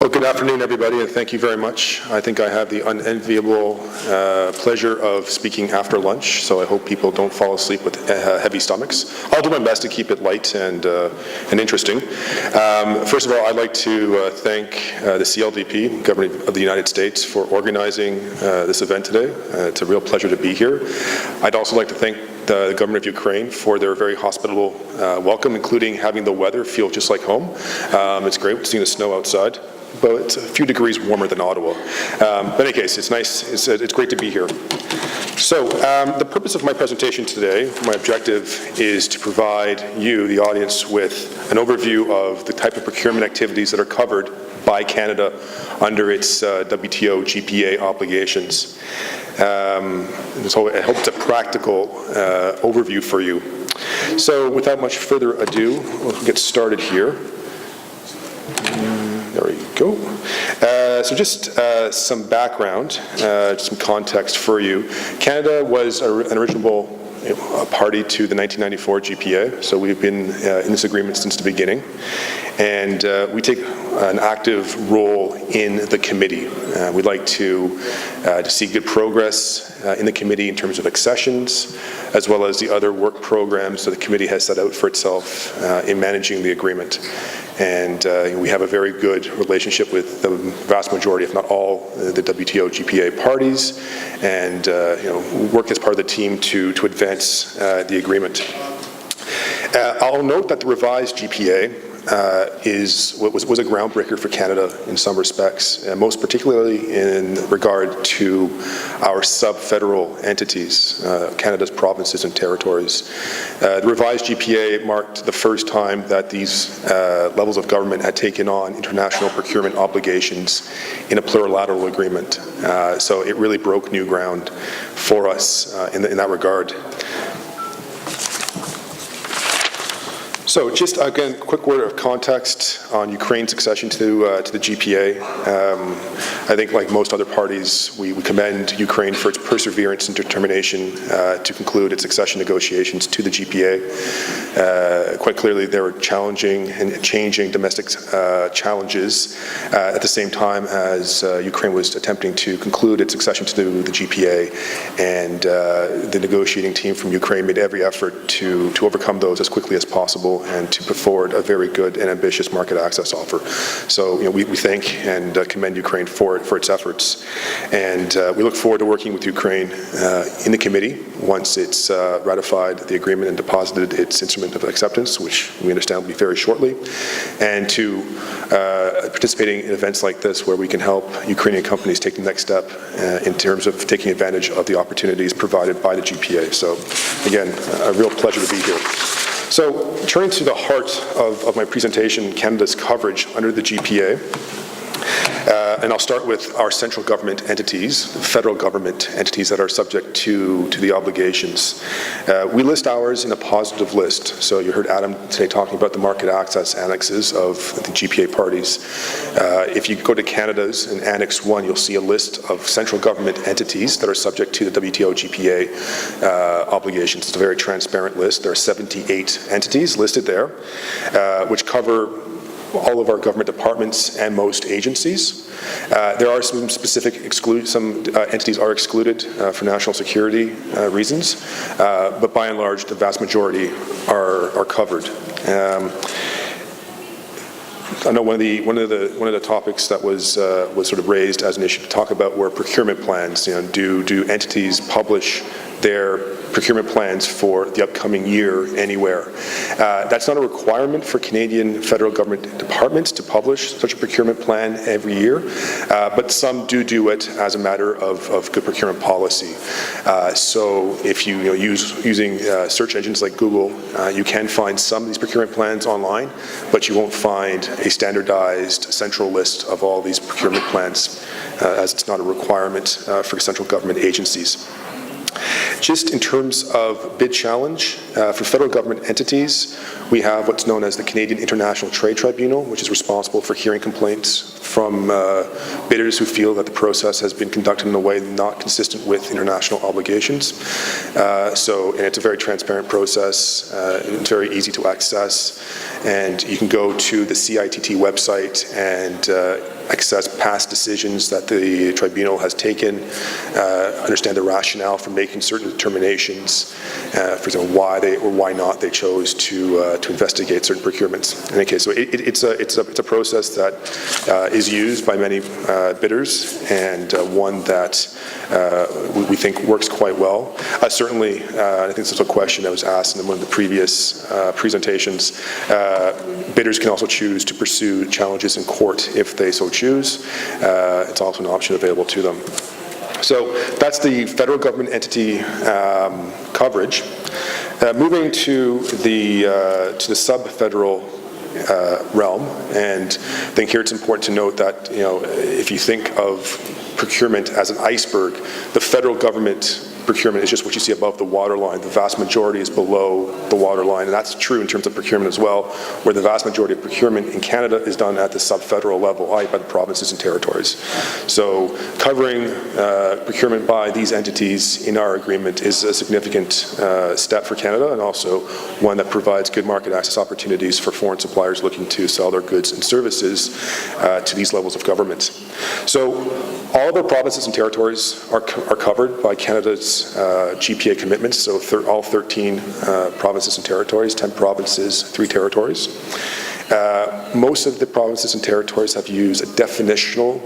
Well, good afternoon, everybody, and thank you very much. I think I have the unenviable pleasure of speaking after lunch, so I hope people don't fall asleep with heavy stomachs. I'll do my best to keep it light and interesting. First of all, I'd like to thank the CLDP, Government of the United States, for organizing this event today. It's a real pleasure to be here. I'd also like to thank the government of Ukraine for their very hospitable welcome, including having the weather feel just like home. It's great seeing the snow outside, but it's a few degrees warmer than Ottawa. But in any case, it's nice. It's great to be here. So the purpose of my presentation today, my objective is to provide you, the audience, with an overview of the type of procurement activities that are covered by Canada under its WTO GPA obligations. So I hope it's a practical overview for you. So without much further ado, we'll get started here. There we go. So just some background, some context for you. Canada was an original party to the 1994 GPA, so we've been in this agreement since the beginning. And we take an active role in the committee. We'd like to see good progress in the committee in terms of accessions, as well as the other work programs that the committee has set out for itself in managing the agreement. And we have a very good relationship with the vast majority, if not all, the WTO GPA parties, and work as part of the team to advance the agreement. I'll note that the revised GPA was a groundbreaker for Canada in some respects, most particularly in regard to our sub-federal entities, Canada's provinces and territories. The revised GPA marked the first time that these levels of government had taken on international procurement obligations in a plurilateral agreement. So it really broke new ground for us in that regard. So just, again, quick word of context on Ukraine's accession to the GPA. I think, like most other parties, we commend Ukraine for its perseverance and determination to conclude its accession negotiations to the GPA. Quite clearly, there were challenging and changing domestic challenges at the same time as Ukraine was attempting to conclude its accession to the GPA, and the negotiating team from Ukraine made every effort to overcome those as quickly as possible and to put forward a very good and ambitious market access offer. So we thank and commend Ukraine for its efforts. And we look forward to working with Ukraine in the committee once it's ratified the agreement and deposited its instrument of acceptance, which we understand will be very shortly, and to participating in events like this where we can help Ukrainian companies take the next step in terms of taking advantage of the opportunities provided by the GPA. So again, a real pleasure to be here. So turning to the heart of my presentation, Canada's coverage under the GPA, and I'll start with our central government entities, federal government entities that are subject to the obligations. We list ours in a positive list. So you heard Adam today talking about the market access annexes of the GPA parties. If you go to Canada's in Annex 1, you'll see a list of central government entities that are subject to the WTO GPA obligations. It's a very transparent list. There are 78 entities listed there, which cover all of our government departments and most agencies. There are some specific some entities are excluded for national security reasons, but by and large, the vast majority are covered. I know one of the topics that was sort of raised as an issue to talk about were procurement plans. Do entities publish their procurement plans for the upcoming year anywhere? That's not a requirement for Canadian federal government departments to publish such a procurement plan every year, but some do it as a matter of good procurement policy. So if using search engines like Google, you can find some of these procurement plans online, but you won't find a standardized central list of all these procurement plans, as it's not a requirement for central government agencies. Just in terms of bid challenge, for federal government entities, we have what's known as the Canadian International Trade Tribunal, which is responsible for hearing complaints from bidders who feel that the process has been conducted in a way not consistent with international obligations. And it's a very transparent process. It's very easy to access, and you can go to the CITT website and assess past decisions that the tribunal has taken, understand the rationale for making certain determinations, for example, why they or why not they chose to investigate certain procurements. In any case, so it's a process that is used by many bidders, and one that we think works quite well. Certainly, I think this was a question that was asked in one of the previous presentations. Bidders can also choose to pursue challenges in court if they so choose. It's also an option available to them. So that's the federal government entity coverage. Moving to the sub-federal realm, and I think here it's important to note that, if you think of procurement as an iceberg, the federal government procurement is just what you see above the waterline. The vast majority is below the waterline, and that's true in terms of procurement as well, where the vast majority of procurement in Canada is done at the sub-federal level, i.e. by the provinces and territories. So covering procurement by these entities in our agreement is a significant step for Canada, and also one that provides good market access opportunities for foreign suppliers looking to sell their goods and services to these levels of government. So all of our provinces and territories are covered by Canada's GPA commitments, so all 13 provinces and territories, 10 provinces, 3 territories. Most of the provinces and territories have used a definitional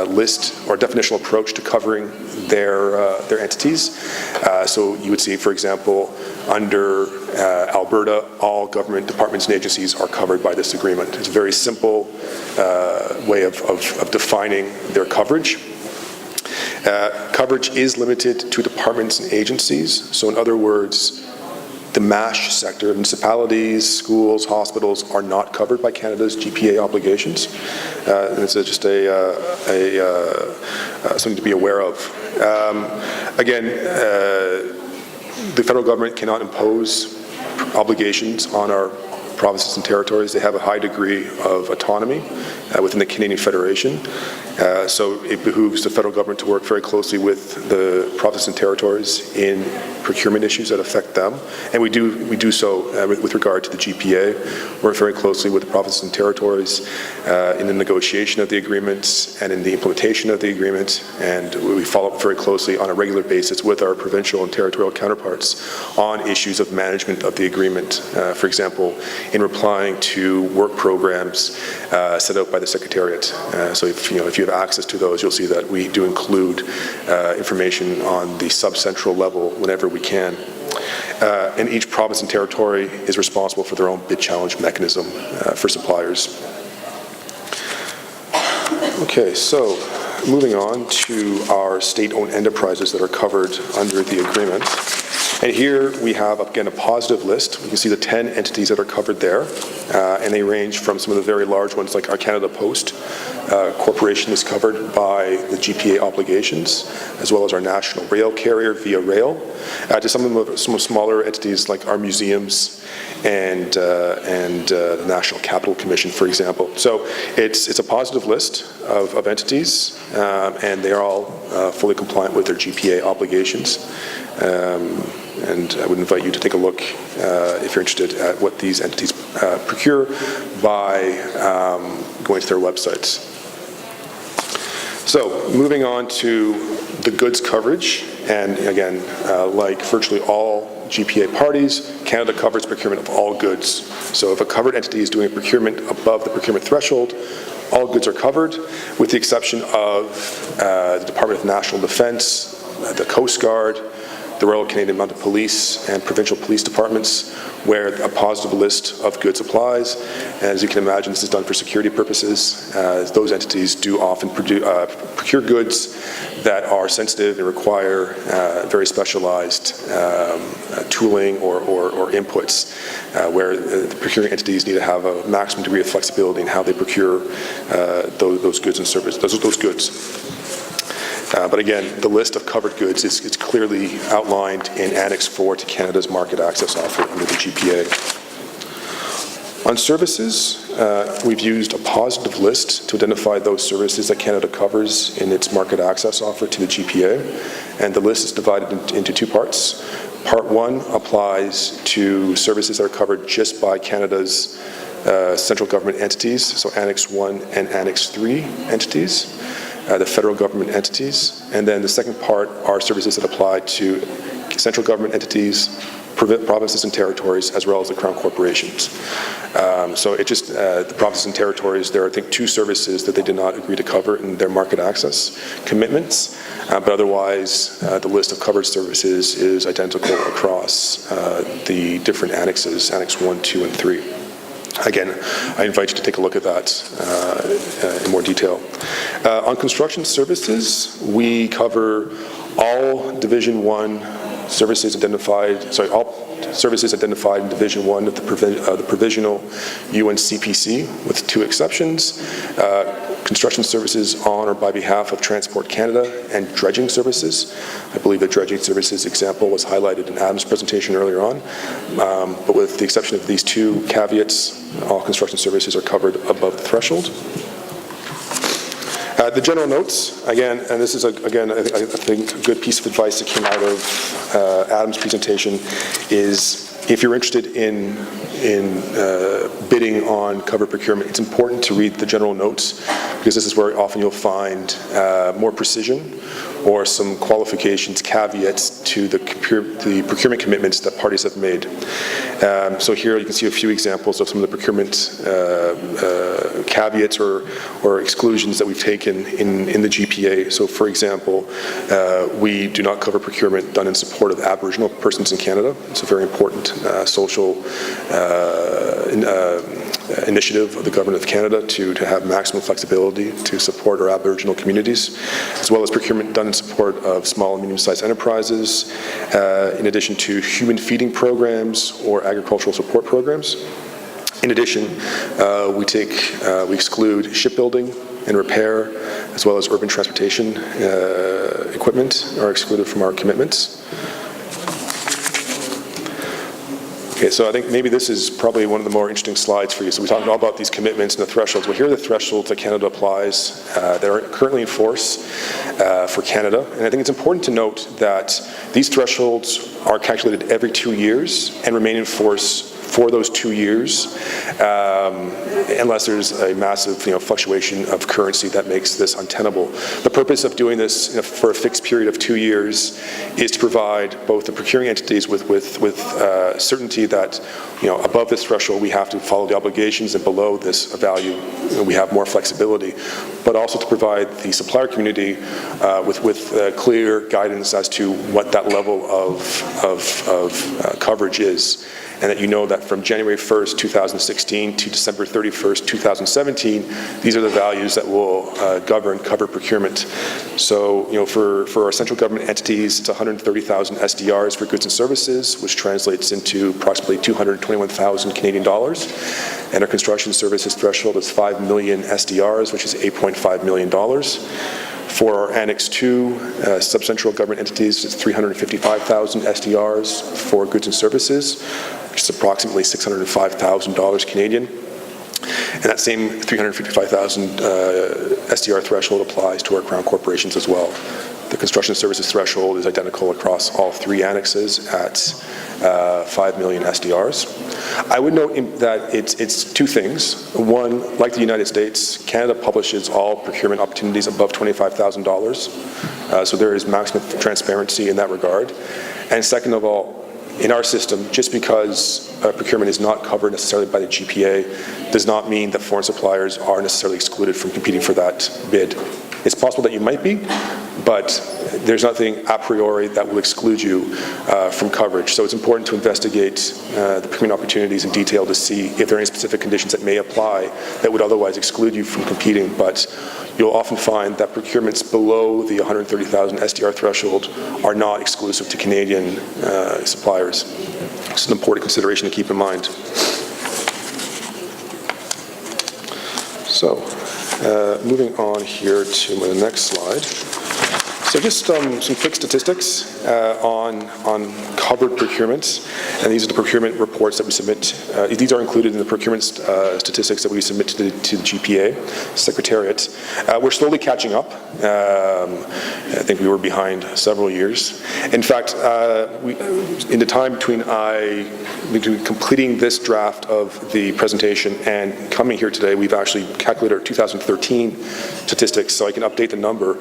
list or definitional approach to covering their entities. So you would see, for example, under Alberta, all government departments and agencies are covered by this agreement. It's a very simple way of defining their coverage. Coverage is limited to departments and agencies. So in other words, the MASH sector, municipalities, schools, hospitals, are not covered by Canada's GPA obligations. And it's just something to be aware of. Again, the federal government cannot impose obligations on our provinces and territories. They have a high degree of autonomy within the Canadian Federation. So it behooves the federal government to work very closely with the provinces and territories in procurement issues that affect them. And we do so with regard to the GPA. Work very closely with the provinces and territories in the negotiation of the agreements and in the implementation of the agreement. And we follow up very closely on a regular basis with our provincial and territorial counterparts on issues of management of the agreement. For example, in replying to work programs set out by the Secretariat. So if you have access to those, you'll see that we do include information on the sub-central level whenever we can. And each province and territory is responsible for their own bid challenge mechanism for suppliers. Okay, so moving on to our state-owned enterprises that are covered under the agreement. And here we have, again, a positive list. You can see the 10 entities that are covered there, and they range from some of the very large ones like our Canada Post Corporation is covered by the GPA obligations, as well as our national rail carrier Via Rail, to some smaller entities like our museums and the National Capital Commission, for example. So it's a positive list of entities, and they are all fully compliant with their GPA obligations. And I would invite you to take a look, if you're interested, at what these entities procure by going to their websites. So moving on to the goods coverage, and again, like virtually all GPA parties, Canada covers procurement of all goods. So if a covered entity is doing procurement above the procurement threshold, all goods are covered, with the exception of the Department of National Defence, the Coast Guard, the Royal Canadian Mounted Police, and provincial police departments, where a positive list of goods applies. And as you can imagine, this is done for security purposes. Those entities do often procure goods that are sensitive and require very specialized tooling or inputs, where the procuring entities need to have a maximum degree of flexibility in how they procure those goods and services, those goods. But again, the list of covered goods is clearly outlined in Annex 4 to Canada's market access offer under the GPA. On services, we've used a positive list to identify those services that Canada covers in its market access offer to the GPA, and the list is divided into 2 parts. Part 1 applies to services that are covered just by Canada's central government entities, so Annex 1 and Annex 3 entities, the federal government entities, and then the second part are services that apply to central government entities, provinces and territories, as well as the Crown corporations. So it just, the provinces and territories, there are, I think, 2 services that they did not agree to cover in their market access commitments, but otherwise the list of covered services is identical across the different annexes, Annex 1, 2, and 3. Again, I invite you to take a look at that in more detail. On construction services, we cover all Division 1 services identified, all services identified in Division 1 of the provisional UNCPC, with 2 exceptions. Construction services on or by behalf of Transport Canada and dredging services. I believe the dredging services example was highlighted in Adam's presentation earlier on, but with the exception of these 2 caveats, all construction services are covered above the threshold. The general notes, again, and this is, again, I think a good piece of advice that came out of Adam's presentation, is if you're interested in bidding on covered procurement, it's important to read the general notes, because this is where often you'll find more precision or some qualifications, caveats to the procurement commitments that parties have made. So here you can see a few examples of some of the procurement caveats or exclusions that we've taken in the GPA. So for example, we do not cover procurement done in support of Aboriginal persons in Canada. It's a very important social initiative of the Government of Canada to have maximum flexibility to support our Aboriginal communities, as well as procurement done in support of small and medium-sized enterprises, in addition to human feeding programs or agricultural support programs. In addition, we exclude shipbuilding and repair, as well as urban transportation equipment are excluded from our commitments. Okay, so I think maybe this is probably one of the more interesting slides for you. So we talked all about these commitments and the thresholds. Well, here are the thresholds that Canada applies that are currently in force for Canada. And I think it's important to note that these thresholds are calculated every 2 years and remain in force for those 2 years, unless there's a massive fluctuation of currency that makes this untenable. The purpose of doing this for a fixed period of 2 years is to provide both the procuring entities with certainty that above this threshold we have to follow the obligations, and below this value we have more flexibility, but also to provide the supplier community with clear guidance as to what that level of coverage is. And that that from January 1st, 2016 to December 31st, 2017, these are the values that will govern covered procurement. So, for our central government entities, it's 130,000 SDRs for goods and services, which translates into approximately 221,000 Canadian dollars. And our construction services threshold is 5 million SDRs, which is $8.5 million. For our Annex 2 subcentral government entities, it's 355,000 SDRs for goods and services, which is approximately $605,000 Canadian. And that same 355,000 SDR threshold applies to our Crown corporations as well. The construction services threshold is identical across all 3 annexes at 5 million SDRs. I would note that it's 2 things. One, like the United States, Canada publishes all procurement opportunities above $25,000. So there is maximum transparency in that regard. And second of all, in our system, just because procurement is not covered necessarily by the GPA does not mean that foreign suppliers are necessarily excluded from competing for that bid. It's possible that you might be, but there's nothing a priori that will exclude you from coverage. So it's important to investigate the procurement opportunities in detail to see if there are any specific conditions that may apply that would otherwise exclude you from competing. But you'll often find that procurements below the 130,000 SDR threshold are not exclusive to Canadian suppliers. It's an important consideration to keep in mind. So, moving on here to the next slide. So just some quick statistics on covered procurements, and these are the procurement reports that we submit. These are included in the procurement statistics that we submit to the GPA Secretariat. We're slowly catching up. I think we were behind several years. In fact, in the time between completing this draft of the presentation and coming here today, we've actually calculated our 2013 statistics, so I can update the number.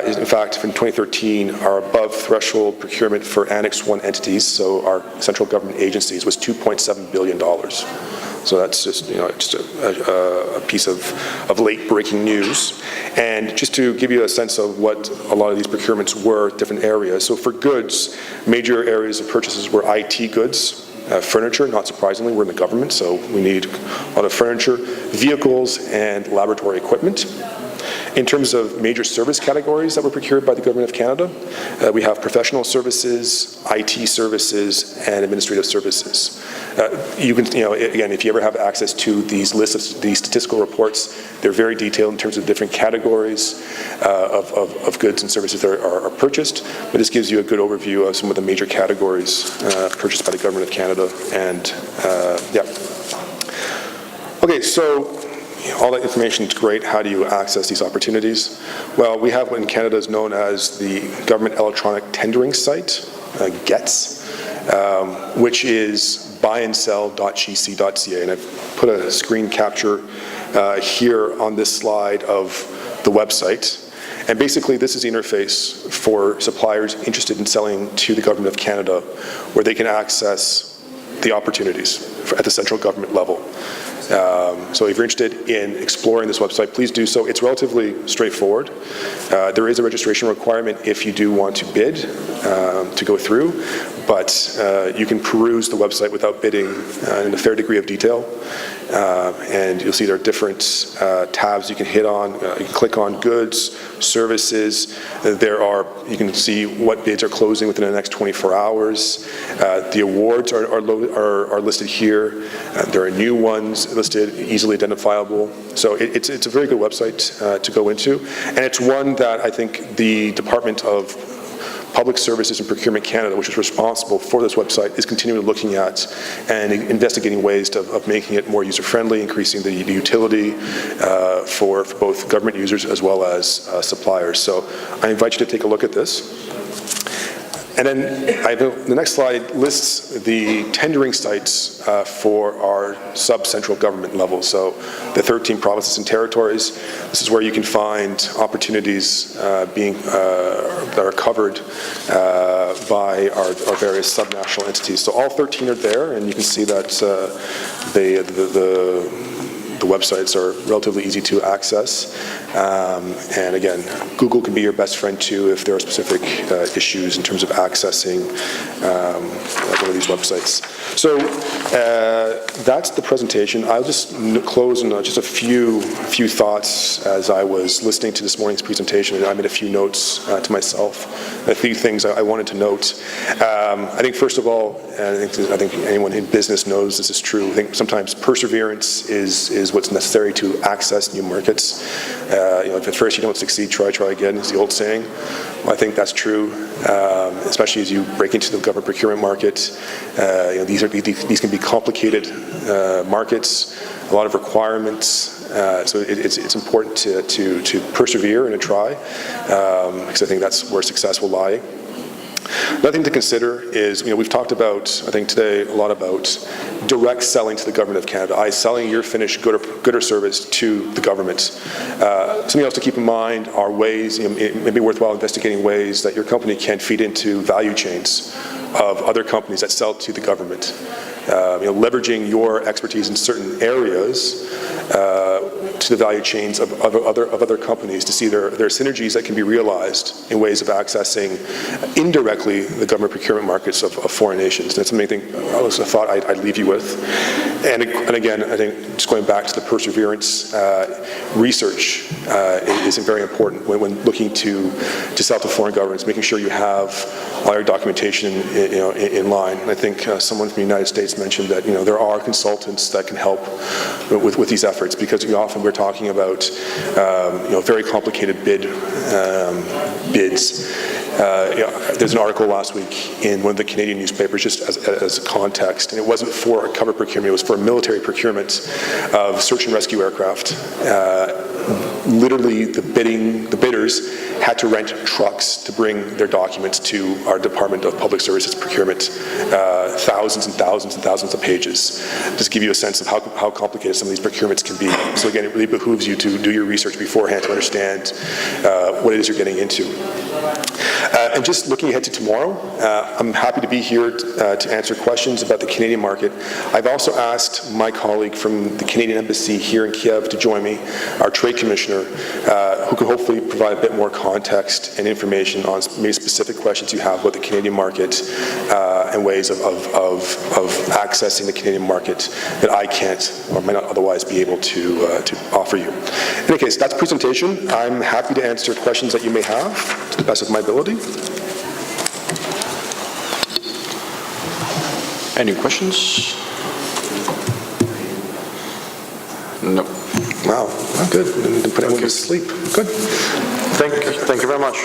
In fact, in 2013, our above threshold procurement for Annex 1 entities, so our central government agencies, was $2.7 billion. So that's just, just a piece of late breaking news. And just to give you a sense of what a lot of these procurements were, different areas. So for goods, major areas of purchases were IT goods, furniture, not surprisingly, we're in the government, so we need a lot of furniture, vehicles, and laboratory equipment. In terms of major service categories that were procured by the Government of Canada, we have professional services, IT services, and administrative services. You can, again, if you ever have access to these lists of these statistical reports, they're very detailed in terms of different categories of goods and services that are purchased, but this gives you a good overview of some of the major categories purchased by the Government of Canada, and yeah. Okay, so all that information is great. How do you access these opportunities? Well, we have what in Canada is known as the Government Electronic Tendering Site, GETS, which is buyandsell.gc.ca. And I've put a screen capture here on this slide of the website. And basically, this is the interface for suppliers interested in selling to the Government of Canada, where they can access the opportunities at the central government level. So if you're interested in exploring this website, please do so. It's relatively straightforward. There is a registration requirement if you do want to bid to go through, but you can peruse the website without bidding in a fair degree of detail. And you'll see there are different tabs you can hit on. You can click on goods, services. You can see what bids are closing within the next 24 hours. The awards are listed here. There are new ones listed, easily identifiable. So it's a very good website to go into. And it's one that I think the Department of Public Services and Procurement Canada, which is responsible for this website, is continually looking at and investigating ways of making it more user-friendly, increasing the utility for both government users as well as suppliers. So I invite you to take a look at this. And then the next slide lists the tendering sites for our sub-central government level. So the 13 provinces and territories, this is where you can find opportunities that are covered by our various subnational entities. So all 13 are there, and you can see that the websites are relatively easy to access. And again, Google can be your best friend too if there are specific issues in terms of accessing one of these websites. So that's the presentation. I'll just close on just a few thoughts as I was listening to this morning's presentation, and I made a few notes to myself, a few things I wanted to note. I think first of all, I think anyone in business knows this is true. I think sometimes perseverance is what's necessary to access new markets. If at first you don't succeed, try again, is the old saying. Well, I think that's true, especially as you break into the government procurement market. These can be complicated markets, a lot of requirements. So it's important to persevere and to try, because I think that's where success will lie. Another thing to consider is, we've talked about, I think today, a lot about direct selling to the Government of Canada, selling your finished good or service to the government. Something else to keep in mind are ways, it may be worthwhile investigating ways that your company can feed into value chains of other companies that sell to the government. Leveraging your expertise in certain areas to the value chains of other companies to see there are synergies that can be realized in ways of accessing indirectly the government procurement markets of foreign nations. And that's something a thought I'd leave you with. And again, I think just going back to the perseverance, research is very important when looking to sell to foreign governments, making sure you have all your documentation in line. And I think someone from the United States mentioned that there are consultants that can help with these efforts, because often we're talking about very complicated bids. There's an article last week in one of the Canadian newspapers, just as a context, and it wasn't for a cover procurement, it was for a military procurement of search and rescue aircraft. Literally, the bidders had to rent trucks to bring their documents to our Department of Public Services procurement, thousands and thousands and thousands of pages. Just give you a sense of how complicated some of these procurements can be. So again, it really behooves you to do your research beforehand to understand what it is you're getting into. And just looking ahead to tomorrow, I'm happy to be here to answer questions about the Canadian market. I've also asked my colleague from the Canadian Embassy here in Kiev to join me, our Trade Commissioner, who can hopefully provide a bit more context and information on maybe specific questions you have about the Canadian market and ways of accessing the Canadian market that I can't or might not otherwise be able to offer you. In any case, that's the presentation. I'm happy to answer questions that you may have to the best of my ability. Any questions? No. Wow, good. Didn't put anyone to sleep. Good. Thank you very much.